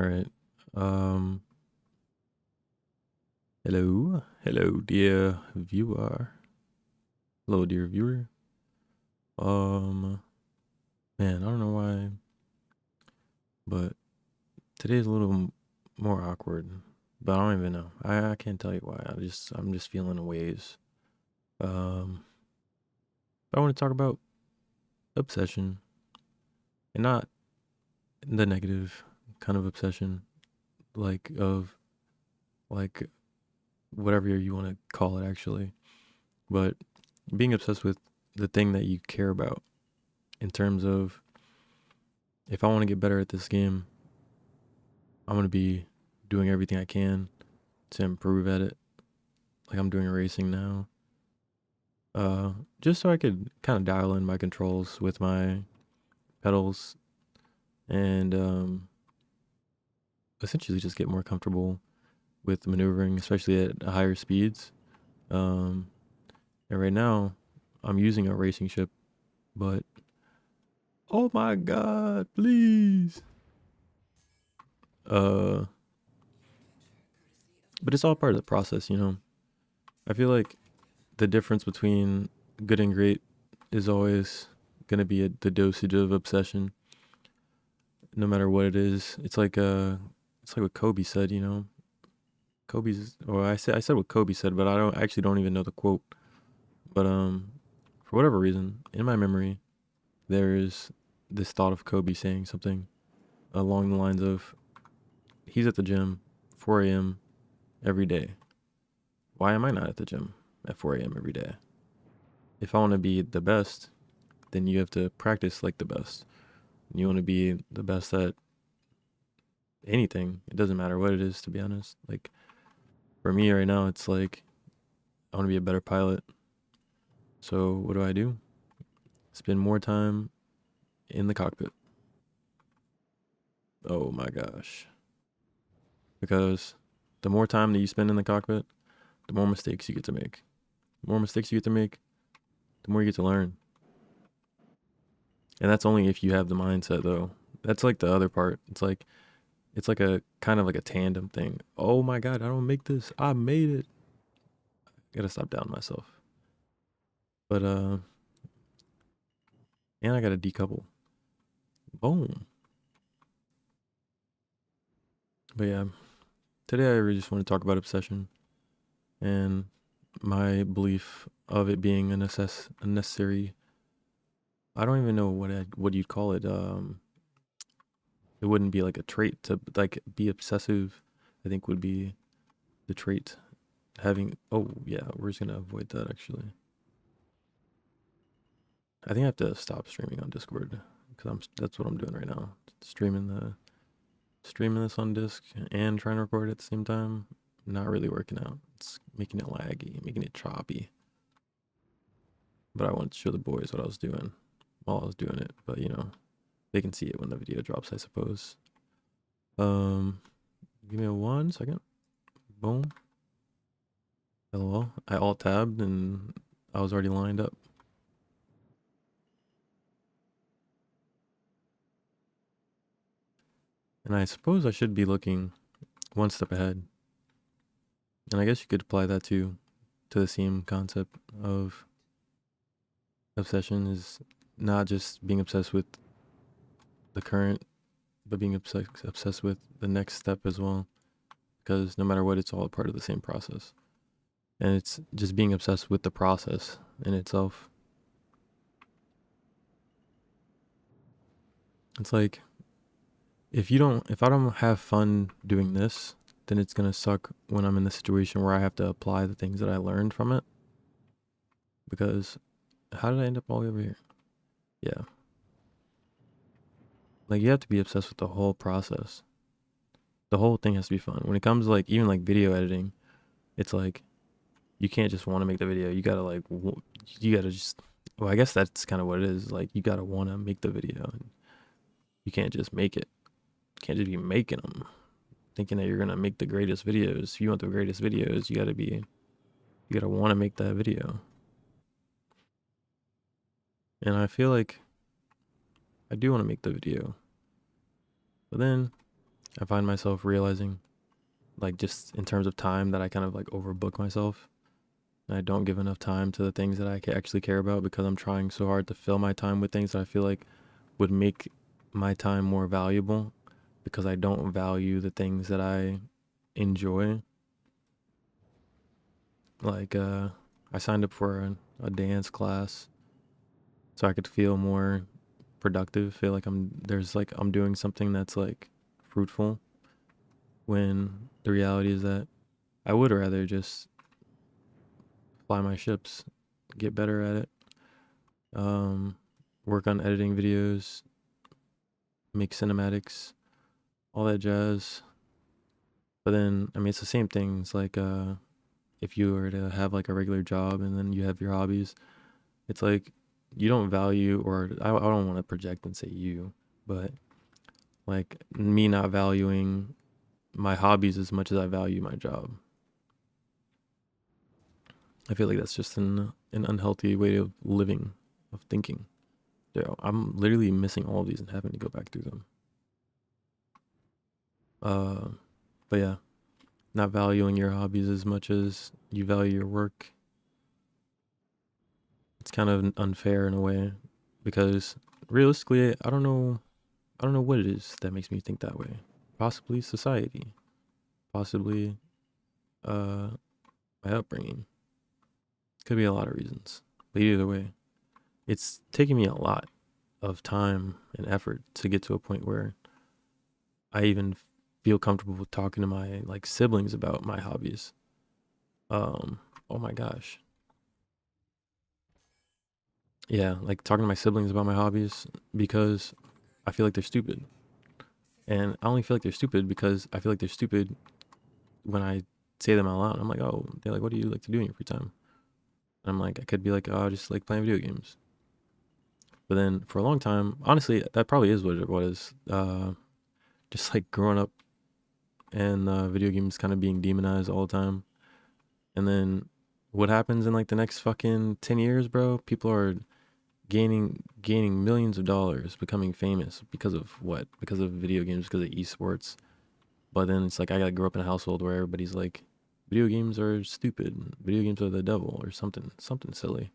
All right. Um, hello, dear viewer. Hello, dear viewer. Um, Man, I don't know why, but today's a little more awkward. But I don't even know. I can't tell you why. I'm just feeling ways. Um, I want to talk about obsession, and not the negative kind of obsession, like of like whatever you want to call it, actually. But being obsessed with the thing that you care about in terms of if I want to get better at this game, I'm going to be doing everything I can to improve at it. Like I'm doing racing now. Uh, just so I could kind of dial in my controls with my pedals and essentially just get more comfortable with maneuvering, especially at higher speeds. Um, and right now, I'm using a racing ship, but oh my god, please. Uh, but it's all part of the process, you know. I feel like the difference between good and great is always gonna be the dosage of obsession, no matter what it is. It's like what Kobe said, you know. I said what Kobe said, but I actually don't even know the quote. But for whatever reason, in my memory, there's this thought of Kobe saying something along the lines of, "He's at the gym, 4 a.m. every day. Why am I not at the gym at 4 a.m. every day? If I want to be the best, then you have to practice like the best. You want to be the best at anything. It doesn't matter what it is, to be honest. Like for me right now, it's like I want to be a better pilot. So what do? Spend more time in the cockpit. Oh my gosh. Because the more time that you spend in the cockpit, the more mistakes you get to make. The more mistakes you get to make, the more you get to learn. And that's only if you have the mindset though. That's like the other part. It's like a kind of like a tandem thing. Oh my god, I don't make this. I made it. I gotta stop doubting myself. But and I gotta decouple. Boom. But yeah, today I really just want to talk about obsession and my belief of it being a necessary. I don't even know what you'd call it. It wouldn't be like a trait to like be obsessive. I think would be the trait having. Oh yeah, we're just gonna avoid that actually. I think I have to stop streaming on Discord because that's what I'm doing right now. Streaming this on disc and trying to record at the same time. Not really working out. It's making it laggy, making it choppy. But I wanted to show the boys what I was doing while I was doing it. But you know, they can see it when the video drops, I suppose. Um, Give me 1 second. Boom. LOL. I alt tabbed and I was already lined up. And I suppose I should be looking one step ahead. And I guess you could apply that to the same concept of obsession is not just being obsessed with the current, but being obsessed with the next step as well. Because no matter what, it's all a part of the same process. And it's just being obsessed with the process in itself. It's like if I don't have fun doing this, then it's gonna suck when I'm in the situation where I have to apply the things that I learned from it. Because how did I end up all over here? Yeah. Like you have to be obsessed with the whole process. The whole thing has to be fun. When it comes to like even like video editing, it's like you can't just want to make the video. You gotta you gotta just. Well, I guess that's kind of what it is. Like you gotta want to make the video. And you can't just make it. You can't just be making them, thinking that you're gonna make the greatest videos. If you want the greatest videos, you gotta want to make that video. And I feel like I do want to make the video, but then I find myself realizing, like, just in terms of time, that I kind of like overbook myself. And I don't give enough time to the things that I actually care about because I'm trying so hard to fill my time with things that I feel like would make my time more valuable, because I don't value the things that I enjoy. Like, I signed up for a dance class so I could feel more productive, feel like I'm doing something that's like fruitful, when the reality is that I would rather just fly my ships, get better at it, um, work on editing videos, make cinematics, all that jazz. But then, I mean, it's the same thing. It's like, if you were to have like a regular job and then you have your hobbies, it's like you don't value, or I don't want to project and say you, but like me not valuing my hobbies as much as I value my job. I feel like that's just an unhealthy way of living, of thinking. Yeah, I'm literally missing all of these and having to go back through them. Uh, but yeah, not valuing your hobbies as much as you value your work. It's kind of unfair in a way, because realistically, I don't know what it is that makes me think that way. Possibly society, possibly uh my upbringing. Could be a lot of reasons. But either way, it's taken me a lot of time and effort to get to a point where I even feel comfortable with talking to my like siblings about my hobbies. Oh my gosh. Yeah, like talking to my siblings about my hobbies, because I feel like they're stupid. And I only feel like they're stupid because I feel like they're stupid when I say them out loud. I'm like, oh, they're like, what do you like to do in your free time? And I'm like, I could be like, oh, I just like playing video games. But then for a long time, honestly, that probably is what it was. Just like growing up and video games kind of being demonized all the time. And then what happens in like the next fucking 10 years, bro? People are gaining millions of dollars, becoming famous because of what? Because of video games, because of esports. But then it's like I gotta grow up in a household where everybody's like, video games are stupid, video games are the devil, or something silly.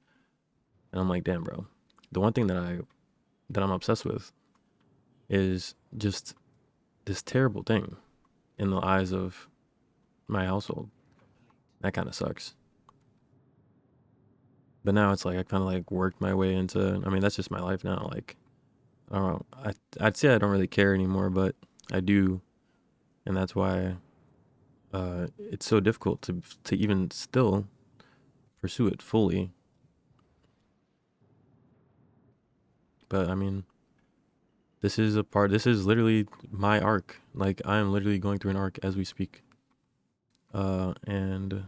And I'm like, damn, bro. The one thing that I'm obsessed with is just this terrible thing in the eyes of my household. That kind of sucks. But now it's like I kind of like worked my way into. I mean, that's just my life now. Like, I don't know. I'd say I don't really care anymore, but I do, and that's why it's so difficult to even still pursue it fully. But I mean, this is a part. This is literally my arc. Like, I am literally going through an arc as we speak. And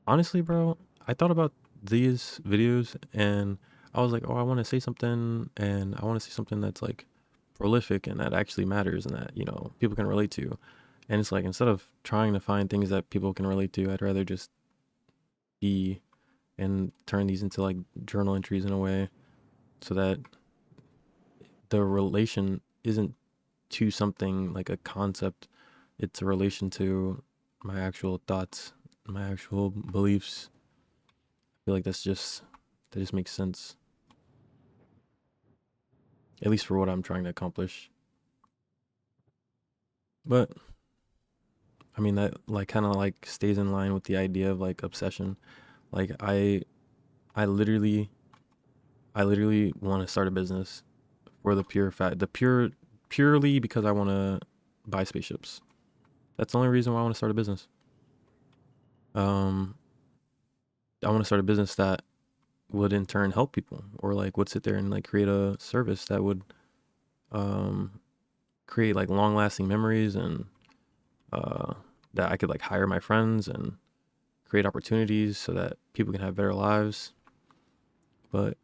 honestly, bro, I thought about these videos and I was like, oh, I want to say something, and I want to say something that's like prolific and that actually matters and that, people can relate to. And it's like, instead of trying to find things that people can relate to, I'd rather just be and turn these into like journal entries in a way, so that the relation isn't to something like a concept, it's a relation to my actual thoughts, my actual beliefs. I feel like that just makes sense, at least for what I'm trying to accomplish. But I mean, that like kind of like stays in line with the idea of like obsession. Like, I literally I literally want to start a business for the pure fact, purely because I want to buy spaceships. That's the only reason why I want to start a business. Um, I want to start a business that would in turn help people, or like would sit there and like create a service that would um create like long lasting memories, and uh that I could like hire my friends and create opportunities so that people can have better lives. But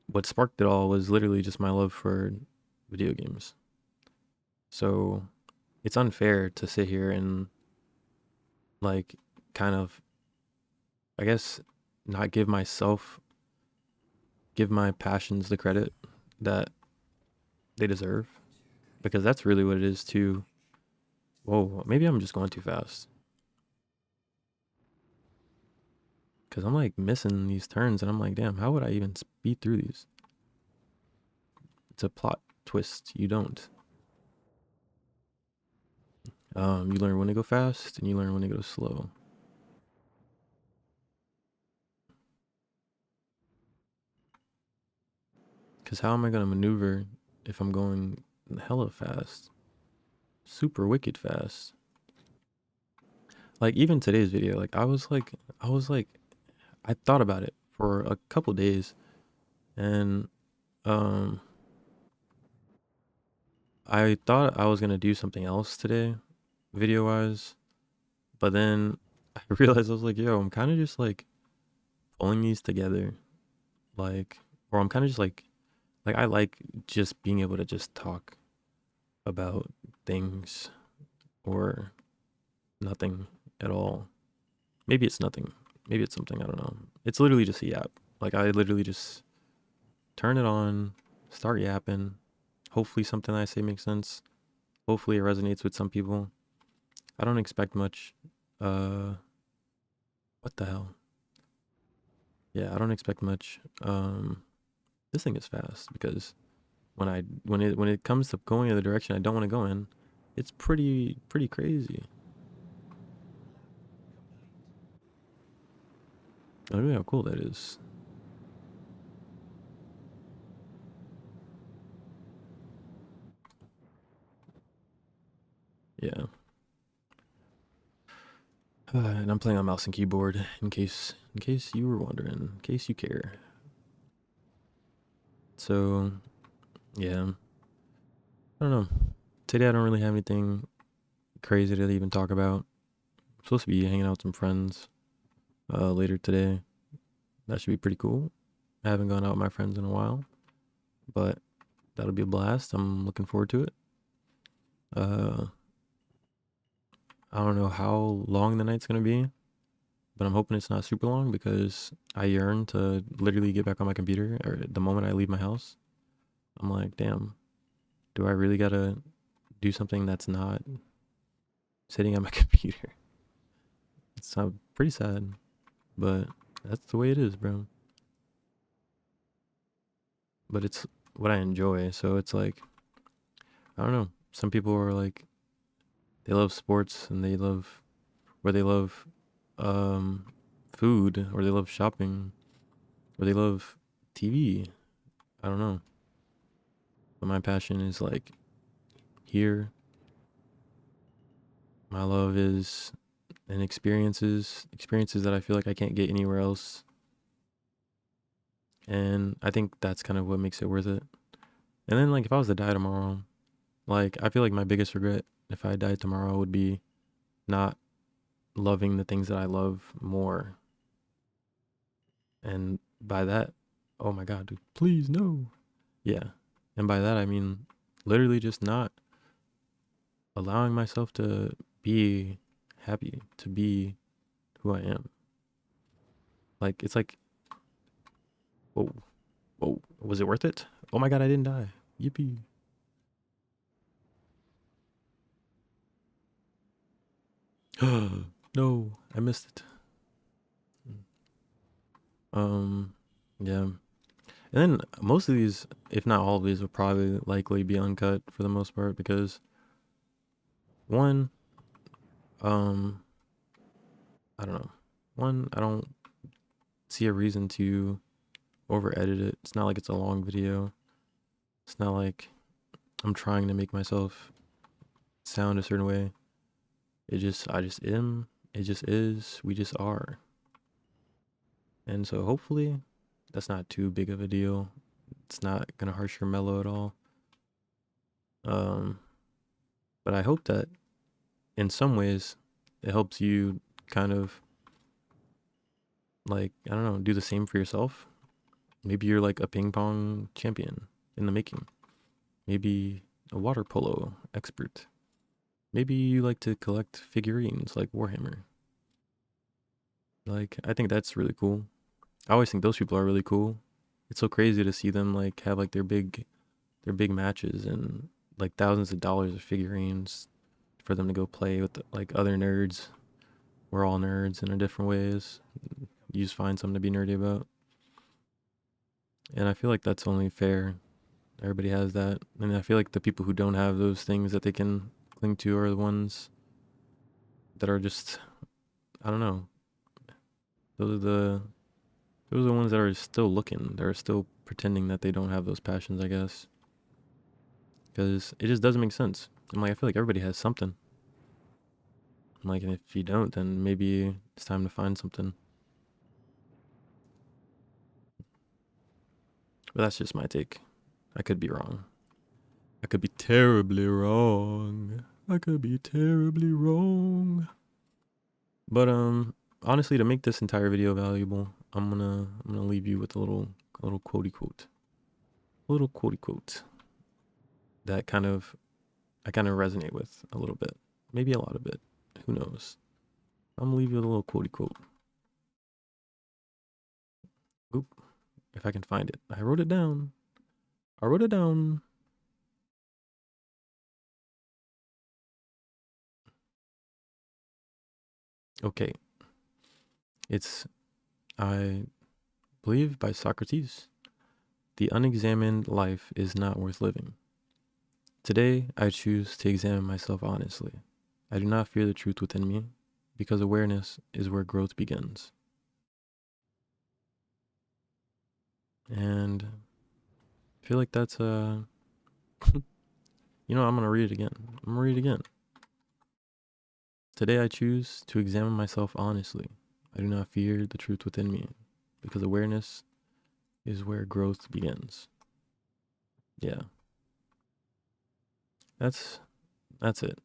what sparked it all was literally just my love for video games. So it's unfair to sit here and like kind of, I guess, not give my passions the credit that they deserve, because that's really what it is too. Whoa, maybe I'm just going too fast. Because I'm like missing these turns and I'm like, damn, how would I even speed through these? It's a plot twist. You don't. You learn when to go fast and you learn when to go slow. Because how am I going to maneuver if I'm going hella fast? Super wicked fast. Like even today's video, like I thought about it for a couple days and um I thought I was gonna do something else today, video wise, but then I realized I was like, yo, I'm kind of just like pulling these together, like, or I'm kind of just like I like just being able to just talk about things or nothing at all. Maybe it's nothing. Maybe it's something. I don't know. It's literally just a yap. Like I literally just turn it on, start yapping. Hopefully something I say makes sense. Hopefully it resonates with some people. I don't expect much. Uh, what the hell? Yeah, I don't expect much. This thing is fast because when it comes to going in the direction I don't want to go in, it's pretty crazy. Oh yeah, how cool that is. Yeah. And I'm playing on mouse and keyboard in case you were wondering, in case you care. So yeah, I don't know. Today I don't really have anything crazy to even talk about. I'm supposed to be hanging out with some friends later today. That should be pretty cool. I haven't gone out with my friends in a while, but that'll be a blast. I'm looking forward to it. Uh, I don't know how long the night's gonna be, but I'm hoping it's not super long because I yearn to literally get back on my computer or the moment I leave my house. I'm like, damn, do I really gotta do something that's not sitting at my computer? It's pretty sad, but that's the way it is, bro. But it's what I enjoy, so it's like, I don't know. Some people are like, they love sports and they love um, food or they love shopping or they love TV. I don't know. But my passion is like here. My love is and experiences that I feel like I can't get anywhere else. And I think that's kind of what makes it worth it. And then like if I was to die tomorrow, like I feel like my biggest regret if I died tomorrow would be not loving the things that I love more. And by that, oh my god, dude, please no. Yeah. And by that I mean literally just not allowing myself to be happy, to be who I am. Like it's like, whoa, whoa, was it worth it? Oh my god, I didn't die. Yippee. No, I missed it. Um, yeah. And then most of these, if not all of these, will probably likely be uncut for the most part because one, um, I don't know. One, I don't see a reason to over edit it. It's not like it's a long video. It's not like I'm trying to make myself sound a certain way. I just am. It just is. We just are. And so hopefully that's not too big of a deal. It's not gonna harsh your mellow at all. Um, but I hope that in some ways it helps you kind of like, I don't know, do the same for yourself. Maybe you're like a ping pong champion in the making. Maybe a water polo expert. Maybe you like to collect figurines like Warhammer. Like, I think that's really cool. I always think those people are really cool. It's so crazy to see them like have like their big matches and like thousands of dollars of figurines for them to go play with like other nerds. We're all nerds in our different ways. You just find something to be nerdy about. And I feel like that's only fair. Everybody has that. And I feel like the people who don't have those things that they can cling to are the ones that are just, I don't know. Those are the ones that are still looking. They're still pretending that they don't have those passions, I guess. Because it just doesn't make sense. I'm like, I feel like everybody has something. I'm like, and if you don't, then maybe it's time to find something. But that's just my take. I could be wrong. I could be terribly wrong. I could be terribly wrong. But honestly, to make this entire video valuable, I'm gonna leave you with a little quotey quote. A little quotey quote that I kind of resonate with a little bit. Maybe a lot of it. Who knows? I'm gonna leave you with a little quotey quote. Oop, if I can find it. I wrote it down. Okay. It's, I believe, by Socrates. The unexamined life is not worth living. Today, I choose to examine myself honestly. I do not fear the truth within me, because awareness is where growth begins. And I feel like that's you know, I'm gonna read it again. Today I choose to examine myself honestly. I do not fear the truth within me, because awareness is where growth begins. Yeah. That's it.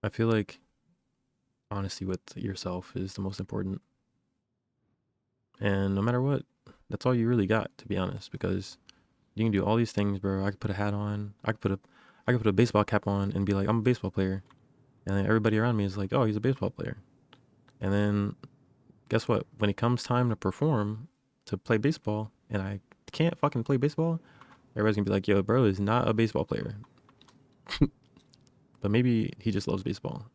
I feel like honesty with yourself is the most important. And no matter what, that's all you really got, to be honest, because you can do all these things, bro. I could put a hat on. I could put a baseball cap on and be like, I'm a baseball player. And then everybody around me is like, oh, he's a baseball player. And then guess what? When it comes time to perform, to play baseball, and I can't fucking play baseball, everybody's gonna be like, yo, bro is not a baseball player. But maybe he just loves baseball.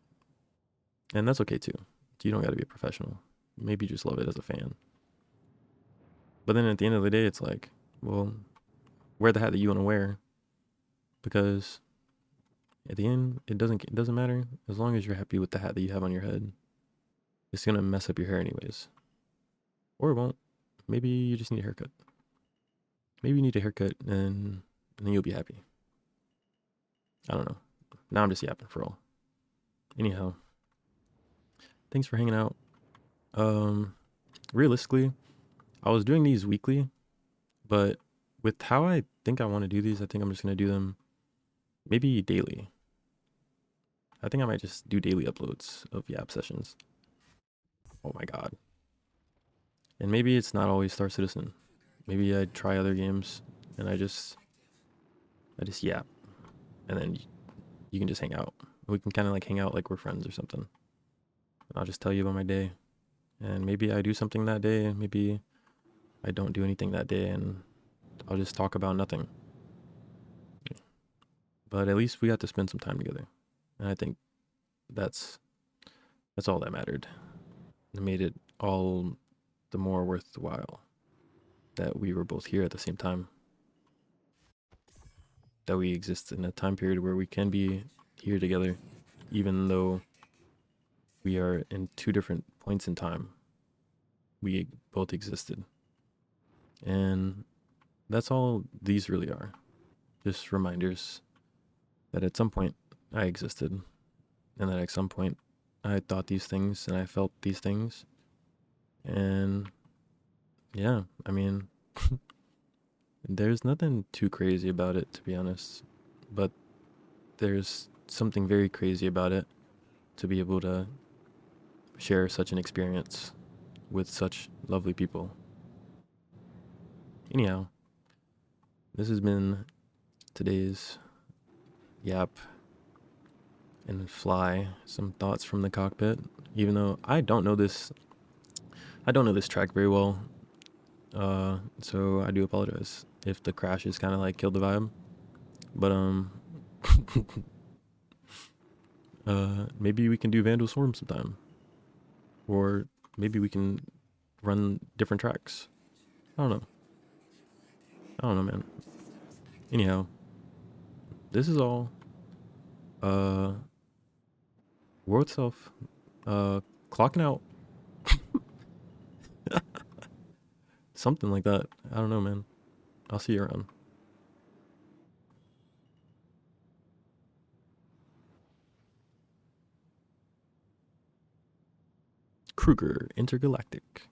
And that's okay too. You don't gotta be a professional. Maybe you just love it as a fan. But then at the end of the day, it's like, well, wear the hat that you want to wear, because at the end, it doesn't matter as long as you're happy with the hat that you have on your head. It's gonna mess up your hair anyways, or it won't. Maybe you just need a haircut. Maybe you need a haircut, and then you'll be happy. I don't know. Now I'm just yapping for all. Anyhow, thanks for hanging out. Realistically, I was doing these weekly, but with how I think I want to do these, I think I'm just gonna do them maybe daily. I think I might just do daily uploads of Yap sessions. Oh my god. And maybe it's not always Star Citizen. Maybe I try other games and I just yap. And then you can just hang out. We can kind of like hang out like we're friends or something. And I'll just tell you about my day. And maybe I do something that day, maybe I don't do anything that day, and I'll just talk about nothing. But at least we got to spend some time together. And I think that's all that mattered. It made it all the more worthwhile that we were both here at the same time. That we exist in a time period where we can be here together, even though we are in two different points in time. We both existed. And that's all these really are. Just reminders that at some point I existed, and that at some point I thought these things and I felt these things. And yeah, I mean, there's nothing too crazy about it, to be honest, but there's something very crazy about it, to be able to share such an experience with such lovely people. Anyhow, this has been today's Yap and Fly, some thoughts from the cockpit. Even though I don't know this track very well, so I do apologize if the crashes kind of like killed the vibe. But Maybe we can do Vandal Swarm sometime, or maybe we can run different tracks. I don't know. I don't know, man. Anyhow, this is all uh world self clocking out, something like that. I don't know, man. I'll see you around. Kruger Intergalactic.